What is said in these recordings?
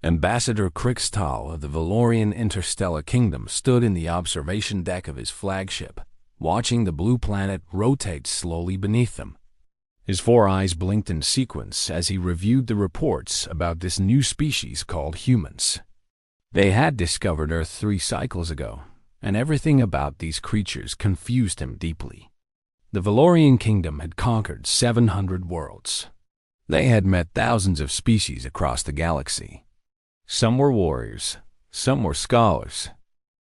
Ambassador Krixtal of the Valorian Interstellar Kingdom stood in the observation deck of his flagship, watching the blue planet rotate slowly beneath them. His four eyes blinked in sequence as he reviewed the reports about this new species called humans. They had discovered Earth 3 cycles ago, and everything about these creatures confused him deeply. The Valorian Kingdom had conquered 700 worlds. They had met thousands of species across the galaxy. Some were warriors, some were scholars,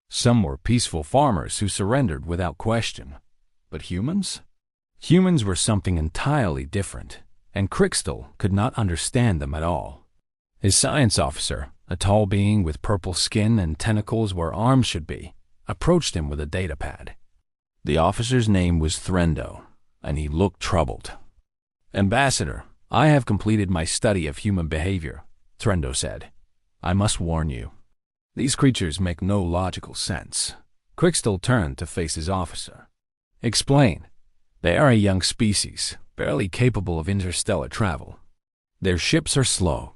some were peaceful farmers who surrendered without question. But humans? Humans were something entirely different, and Krixtal could not understand them at all. His science officer, a tall being with purple skin and tentacles where arms should be, approached him with a datapad. The officer's name was Threndo, and he looked troubled. "Ambassador, I have completed my study of human behavior," Threndo said. "I must warn you. These creatures make no logical sense." Krixtal turned to face his officer. "Explain." "They are a young species, barely capable of interstellar travel. Their ships are slow.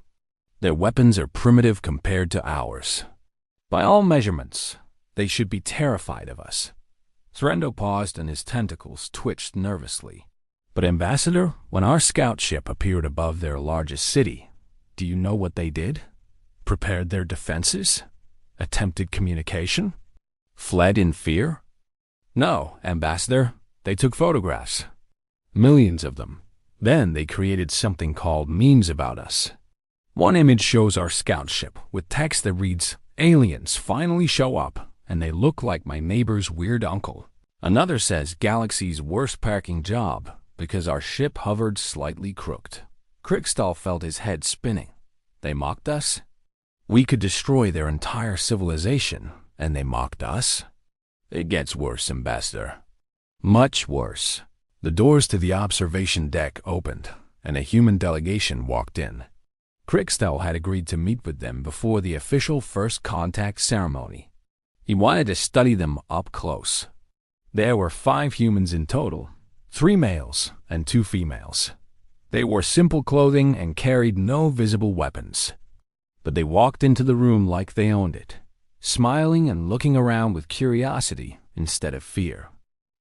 Their weapons are primitive compared to ours. By all measurements, they should be terrified of us." Threndo paused and his tentacles twitched nervously. "But Ambassador, when our scout ship appeared above their largest city, do you know what they did? Prepared their defenses? Attempted communication? Fled in fear?" "No, Ambassador. They took photographs. Millions of them. Then they created something called memes about us. One image shows our scout ship with text that reads, 'Aliens finally show up, and they look like my neighbor's weird uncle.' Another says, 'Galaxy's worst parking job, because our ship hovered slightly crooked.'" Krixtal felt his head spinning. They mocked us? We could destroy their entire civilization, and they mocked us? It gets worse, Ambassador. Much worse. The doors to the observation deck opened, and a human delegation walked in. Krixtal had agreed to meet with them before the official first contact ceremony. He wanted to study them up close. There were 5 humans in total, 3 males and 2 females. They wore simple clothing and carried no visible weapons. But they walked into the room like they owned it, smiling and looking around with curiosity instead of fear.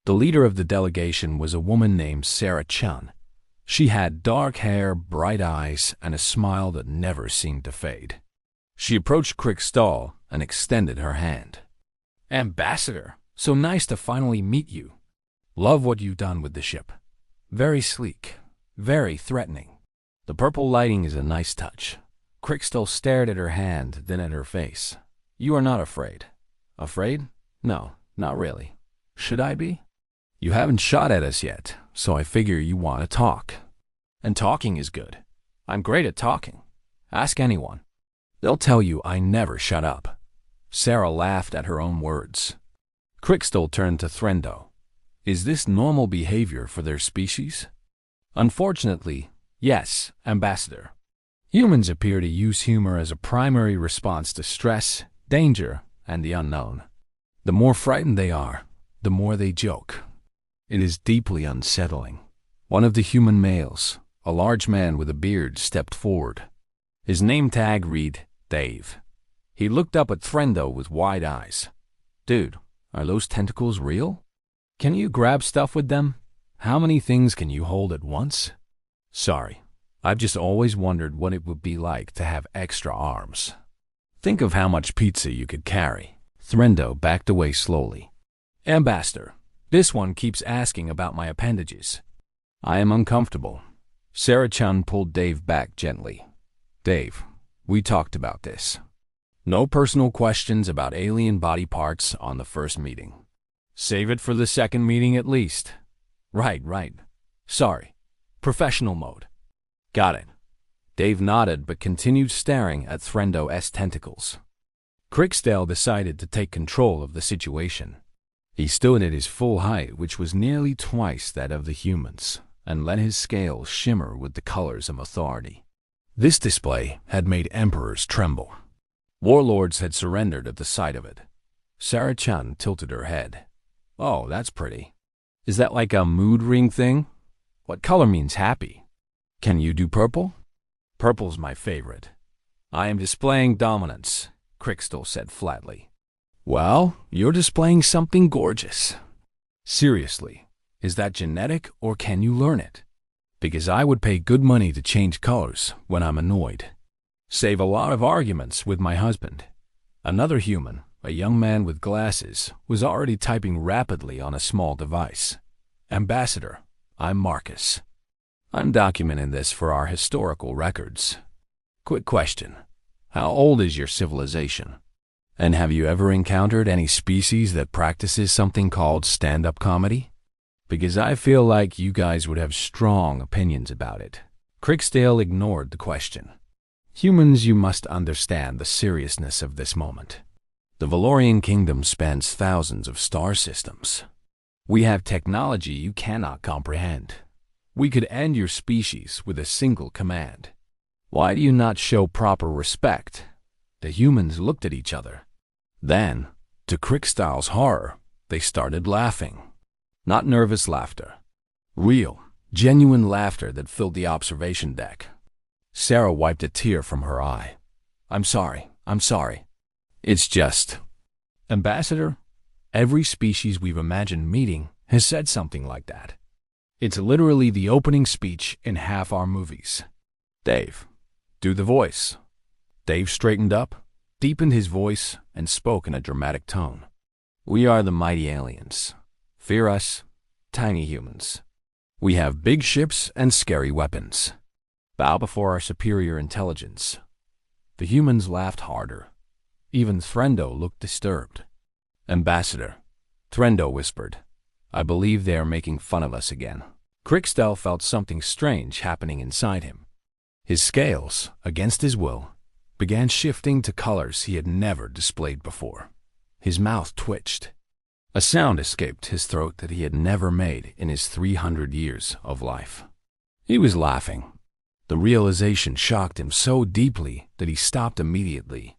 The leader of the delegation was a woman named Sarah Chun. She had dark hair, bright eyes, and a smile that never seemed to fade. She approached Krixtal and extended her hand. "Ambassador, so nice to finally meet you. Love what you've done with the ship. Very sleek, very threatening. The purple lighting is a nice touch." Krixtal stared at her hand, then at her face. "You are not afraid." "Afraid? No, not really. Should I be?" "You haven't shot at us yet, so I figure you want to talk. And talking is good. I'm great at talking. Ask anyone. They'll tell you I never shut up." Sarah laughed at her own words. Krixtal turned to Threndo. "Is this normal behavior for their species?" "Unfortunately, yes, Ambassador. Humans appear to use humor as a primary response to stress, danger, and the unknown. The more frightened they are, the more they joke. It is deeply unsettling." One of the human males, a large man with a beard, stepped forward. His name tag read Dave. He looked up at Threndo with wide eyes. "Dude, are those tentacles real? Can you grab stuff with them? How many things can you hold at once?" "Sorry, I've just always wondered what it would be like to have extra arms. Think of how much pizza you could carry." Threndo backed away slowly. "Ambassador, this one keeps asking about my appendages." "I am uncomfortable." Sarah Chun pulled Dave back gently. "Dave, we talked about this. No personal questions about alien body parts on the first meeting. Save it for the second meeting at least." Right. Sorry. Professional mode." "Got it." Dave nodded but continued staring at Threndo's tentacles. Krixtal decided to take control of the situation. He stood at his full height, which was nearly twice that of the humans, and let his scales shimmer with the colors of authority. This display had made emperors tremble. Warlords had surrendered at the sight of it. Sarah Chun tilted her head. "Oh, that's pretty. Is that like a mood ring thing? What color means happy? Can you do purple?" "Purple's my favorite." I am displaying dominance, Crystal said flatly. Well, you're displaying something gorgeous. Seriously, is that genetic or can you learn it? Because I would pay good money to change colors when I'm annoyed. Save a lot of arguments with my husband. Another human, a young man with glasses, was already typing rapidly on a small device. Ambassador, I'm Marcus. I'm documenting this for our historical records. Quick question. How old is your civilization? And have you ever encountered any species that practices something called stand-up comedy? Because I feel like you guys would have strong opinions about it. Cricksdale ignored the question. Humans, you must understand the seriousness of this moment. The Valorian kingdom spans thousands of star systems. We have technology you cannot comprehend. We could end your species with a single command. Why do you not show proper respect? The humans looked at each other. Then, to Cricksdale's horror, they started laughing. Not nervous laughter. Real, genuine laughter that filled the observation deck. Sarah wiped a tear from her eye. I'm sorry. It's just... Ambassador, every species we've imagined meeting has said something like that. It's literally the opening speech in half our movies. Dave, do the voice. Dave straightened up, deepened his voice, and spoke in a dramatic tone. We are the mighty aliens. Fear us, tiny humans. We have big ships and scary weapons. Bow before our superior intelligence. The humans laughed harder. Even Threndo looked disturbed. Ambassador, Threndo whispered, I believe they are making fun of us again. Cricksdale felt something strange happening inside him. His scales, against his will, began shifting to colors he had never displayed before. His mouth twitched. A sound escaped his throat that he had never made in his 300 years of life. He was laughing. The realization shocked him so deeply that he stopped immediately.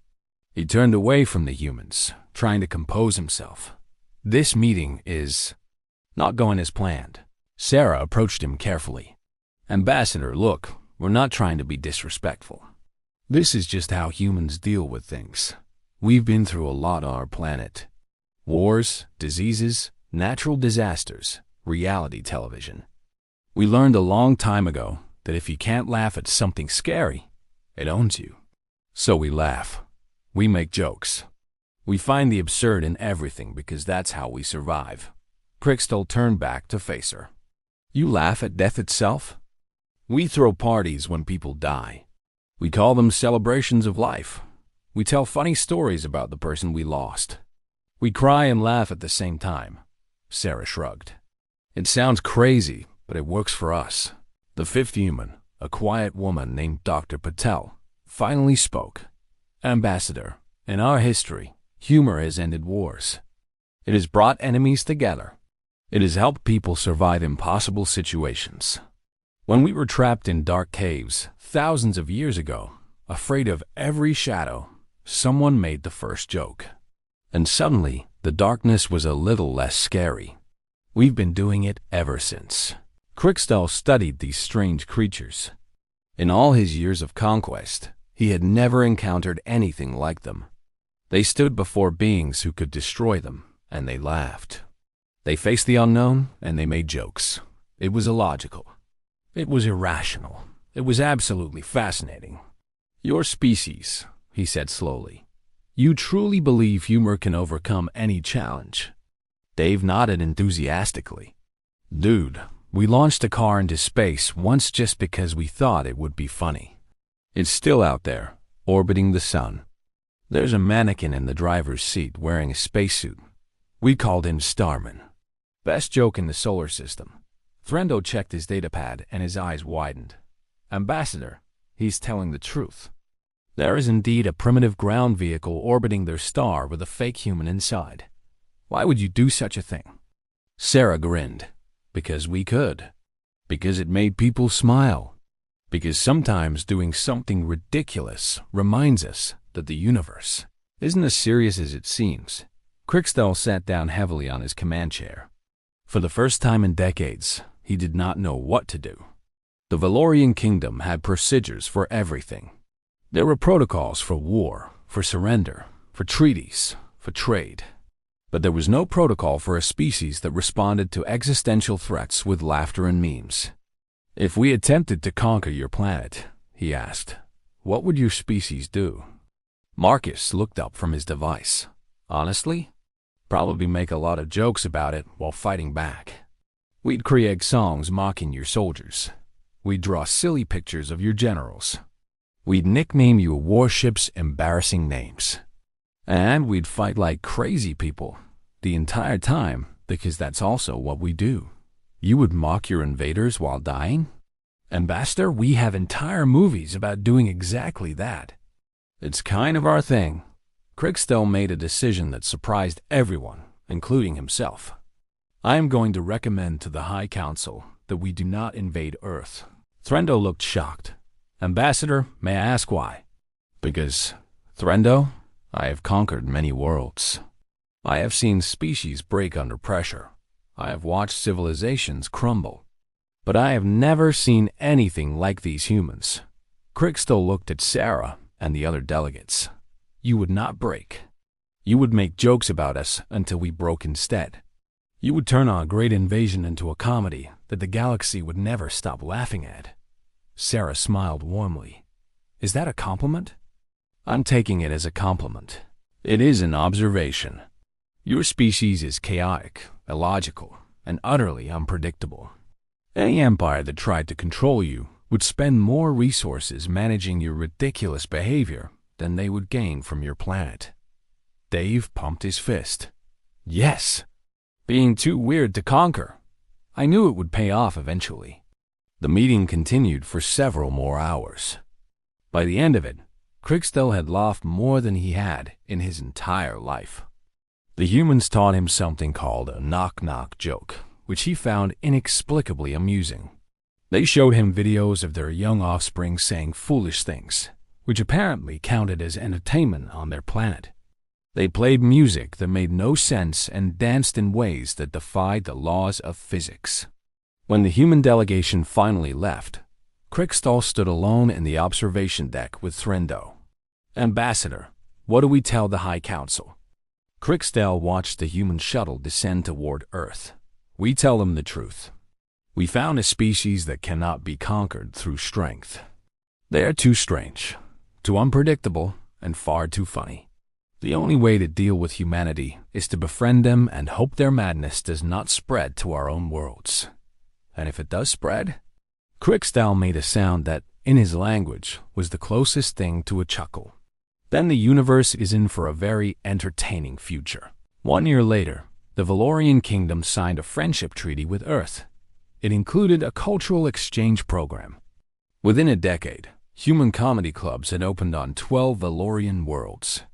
He turned away from the humans, trying to compose himself. This meeting is not going as planned. Sarah approached him carefully. Ambassador, look, we're not trying to be disrespectful. This is just how humans deal with things. We've been through a lot on our planet. Wars, diseases, natural disasters, reality television. We learned a long time ago that if you can't laugh at something scary, it owns you. So we laugh. We make jokes. We find the absurd in everything because that's how we survive. Cricksdale turned back to face her. You laugh at death itself? We throw parties when people die. We call them celebrations of life. We tell funny stories about the person we lost. We cry and laugh at the same time. Sarah shrugged. It sounds crazy, but it works for us. The fifth human, a quiet woman named Dr. Patel, finally spoke. Ambassador, in our history, humor has ended wars. It has brought enemies together. It has helped people survive impossible situations. When we were trapped in dark caves thousands of years ago, afraid of every shadow, someone made the first joke. And suddenly, the darkness was a little less scary. We've been doing it ever since. Cricksdale studied these strange creatures. In all his years of conquest, he had never encountered anything like them. They stood before beings who could destroy them, and they laughed. They faced the unknown, and they made jokes. It was illogical. It was irrational. It was absolutely fascinating. Your species, he said slowly. You truly believe humor can overcome any challenge? Dave nodded enthusiastically. Dude, we launched a car into space once just because we thought it would be funny. It's still out there, orbiting the sun. There's a mannequin in the driver's seat wearing a spacesuit. We called him Starman. Best joke in the solar system. Threndo checked his datapad and his eyes widened. Ambassador, he's telling the truth. There is indeed a primitive ground vehicle orbiting their star with a fake human inside. Why would you do such a thing? Sarah grinned. Because we could. Because it made people smile. Because sometimes doing something ridiculous reminds us that the universe isn't as serious as it seems. Cricksdale sat down heavily on his command chair. For the first time in decades, he did not know what to do. The Valorian kingdom had procedures for everything. There were protocols for war, for surrender, for treaties, for trade. But there was no protocol for a species that responded to existential threats with laughter and memes. If we attempted to conquer your planet, he asked, what would your species do? Marcus looked up from his device. Honestly? Probably make a lot of jokes about it while fighting back. We'd create songs mocking your soldiers. We'd draw silly pictures of your generals. We'd nickname your warships embarrassing names. And we'd fight like crazy people the entire time, because that's also what we do. You would mock your invaders while dying? Ambassador, we have entire movies about doing exactly that. It's kind of our thing. Kriegstell made a decision that surprised everyone, including himself. I am going to recommend to the High Council that we do not invade Earth. Threndo looked shocked. Ambassador, may I ask why? Because, Threndo, I have conquered many worlds. I have seen species break under pressure. I have watched civilizations crumble. But I have never seen anything like these humans. Kriegstell looked at Sarah and the other delegates. You would not break. You would make jokes about us until we broke instead. You would turn our great invasion into a comedy that the galaxy would never stop laughing at. Sarah smiled warmly. Is that a compliment? I'm taking it as a compliment. It is an observation. Your species is chaotic, illogical, and utterly unpredictable. Any empire that tried to control you would spend more resources managing your ridiculous behavior than they would gain from your planet. Dave pumped his fist. Yes! Being too weird to conquer. I knew it would pay off eventually. The meeting continued for several more hours. By the end of it, Kriegstell had laughed more than he had in his entire life. The humans taught him something called a knock-knock joke, which he found inexplicably amusing. They showed him videos of their young offspring saying foolish things, which apparently counted as entertainment on their planet. They played music that made no sense and danced in ways that defied the laws of physics. When the human delegation finally left, Kriegstell stood alone in the observation deck with Threndo. Ambassador, what do we tell the High Council? Kriegstell watched the human shuttle descend toward Earth. We tell them the truth. We found a species that cannot be conquered through strength. They are too strange, too unpredictable, and far too funny. The only way to deal with humanity is to befriend them and hope their madness does not spread to our own worlds. And if it does spread? Kriegstell made a sound that, in his language, was the closest thing to a chuckle. Then the universe is in for a very entertaining future. 1 year later, the Valorian kingdom signed a friendship treaty with Earth. It included a cultural exchange program. Within a decade, human comedy clubs had opened on 12 Valorian worlds.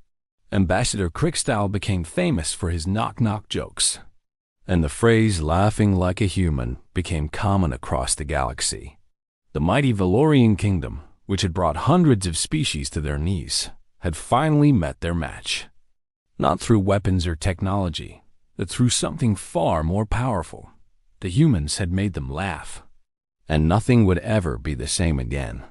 Ambassador Kriegstell became famous for his knock-knock jokes, and the phrase laughing like a human became common across the galaxy. The mighty Valorian kingdom, which had brought hundreds of species to their knees, had finally met their match. Not through weapons or technology, but through something far more powerful. The humans had made them laugh, and nothing would ever be the same again.